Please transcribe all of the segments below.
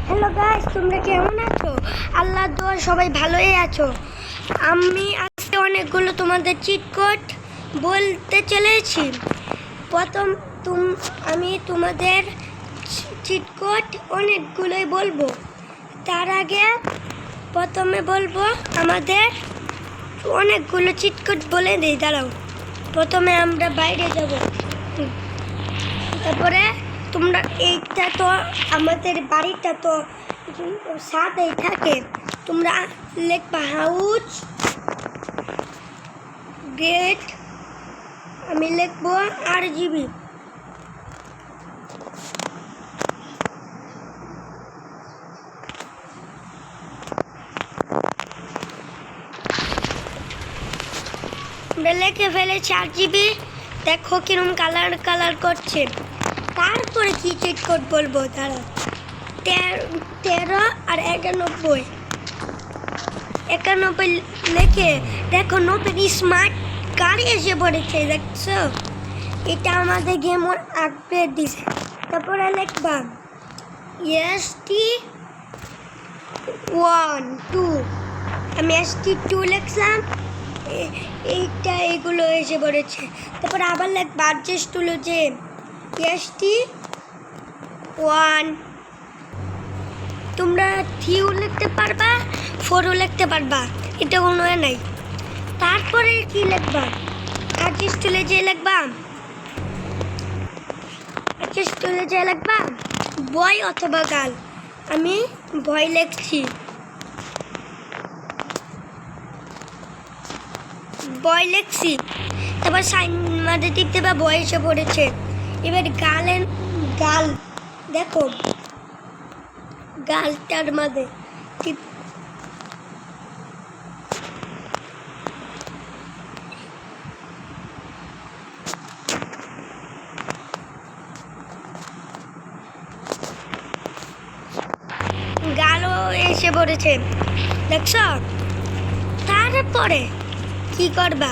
Hello guys, তোমরা কেমন আছো? আল্লাহর দোয়া সবাই ভালোই আছো। আমি আজকে অনেকগুলো তোমাদের চিট কোড বলতে চলেছি। প্রথম আমি তোমাদের চিট কোড অনেকগুলোই বলবো। তার আগে প্রথমে বলবো আমাদের অনেকগুলো চিট কোড বলে দিই। দাঁড়াও, প্রথমে আমরা বাইরে যাব, তারপরে তোমরা এইটা তো আমাদের বাড়িটা তো সাথেই থাকে। তোমরা লিখবা হাউস গেট, আমি লিখবো RGB। আমরা লিখে ফেলেছি RGB। দেখো কিরম কালার করছে। তারপরে কি চিট কোড বলবো, তারা 13 আর 91 লিখে দেখো 90 স্মার্ট গাড়ি এসে পড়েছে। দেখছো, এটা আমাদের গেম আপডেট দিছে। তারপরে লিখবা ST12, আমি ST2 লিখলাম, এগুলো এসে পড়েছে। তারপরে আবার লিখবা অ্যাডজাস্ট হলো যে ST1। তোমরা 3ও লিখতে পারবা, 4ও লিখতে পারবা, এটা কোনো নাই। তারপরে কি লিখবা, অ্যাডজাস্ট হলে যে লিখবা বয় অথবা গার্ল। আমি বয় লিখছি, তারপর সাইন মাঝে টিপতে বা বয় এসে পড়েছে। এবার গাল দেখো, গালটার মাঝে টিপ, গালও এসে পড়েছে। দেখছো, তারপরে কি করবা,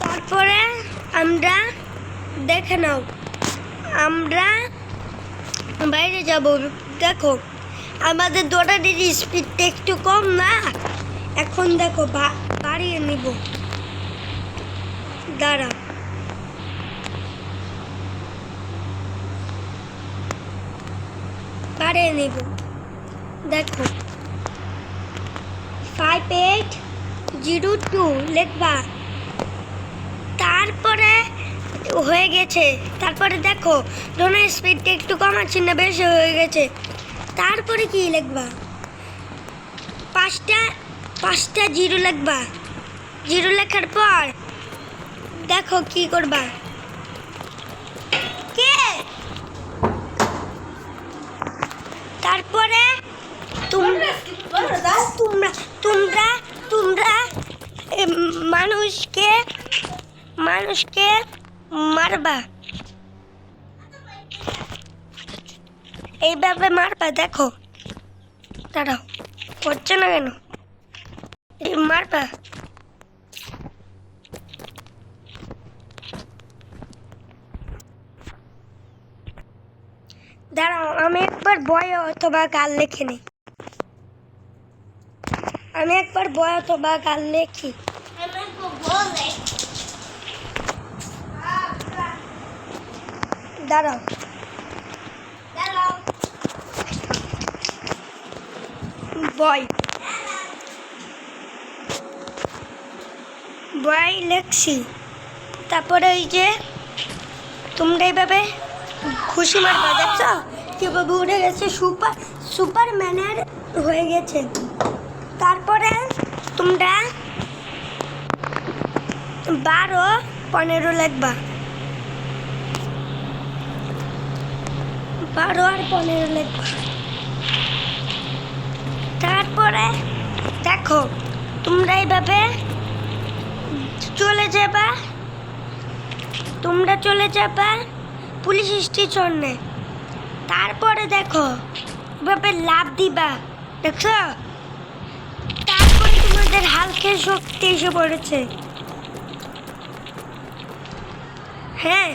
তারপরে আমরা দেখে নাও, আমরা বাইরে যাব। দেখো আমাদের দৌড়ানোর স্পিডটা একটু কম না, এখন দেখো বাড়িয়ে নিব। দাঁড়া, বাড়িয়ে নিব। দেখো 5802 লিখবা, তারপরে হয়ে গেছে। তারপরে দেখো ড্রোনের স্পিডটা একটু কমাচ্ছি না, বেশি হয়ে গেছে। তারপরে কি লিখবা, পাঁচটা জিরো লিখবা। জিরো লেখার পর দেখো কি করবা, তারপরে তোমরা মানুষকে মারবা, এইভাবে মারবা। দেখো, দাঁড়াও, হচ্ছে না কেন, মারবা। দাঁড়াও, আমি একবার বয় অথবা গাল লিখে নিই। দাঁড়াও, বয় লিখছি। তারপরে ওই যে তোমরা এইভাবে খুশি মারবা। দেখছো কিভাবে উড়ে গেছে, সুপারম্যানের হয়ে গেছে। তারপরে তোমরা 12 15 লিখবা, 12 আর 15 লিখবা। তারপরে দেখো তোমরা এইভাবে চলে যাবা পুলিশ স্টেশনে। তারপরে দেখো এভাবে লাফ দিবা। দেখছো, তারপরে তোমাদের হালকের শক্তি এসে পড়েছে। হ্যাঁ,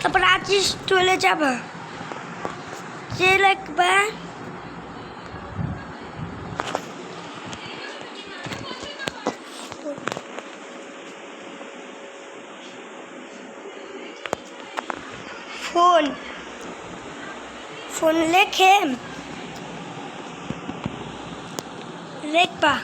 তারপর আছিস চলে যাবা, যে লিখবা ফোন, ফোন লেখে লিখবা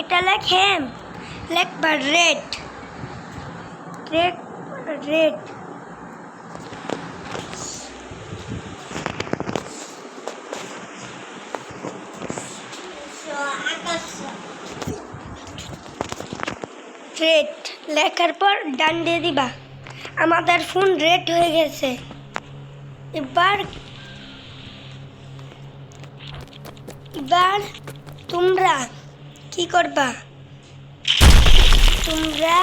এটা লিখবা রেড, রেড, রেড। রেড লেখার পর ডান দিয়ে দিবা। আমাদের ফোন রেড হয়ে গেছে। এবার তোমরা কি করবা? তোমরা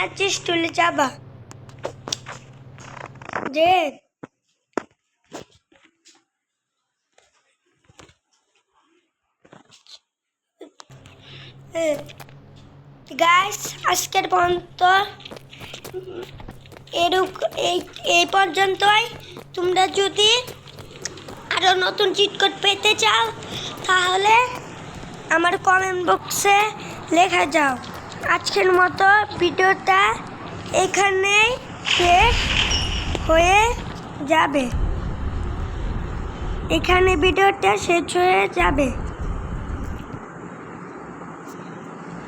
আছিস চলে যাবা, যে গাইস আজকের পর্যন্ত এই পর্যন্তই। তোমরা যদি আরো নতুন চিট কোড পেতে চাও তাহলে আমার কমেন্ট বক্সে লেখা যাও। আজকের মতো ভিডিওটা এখানেই শেষ হয়ে যাবে, এখানে ভিডিওটা শেষ হয়ে যাবে।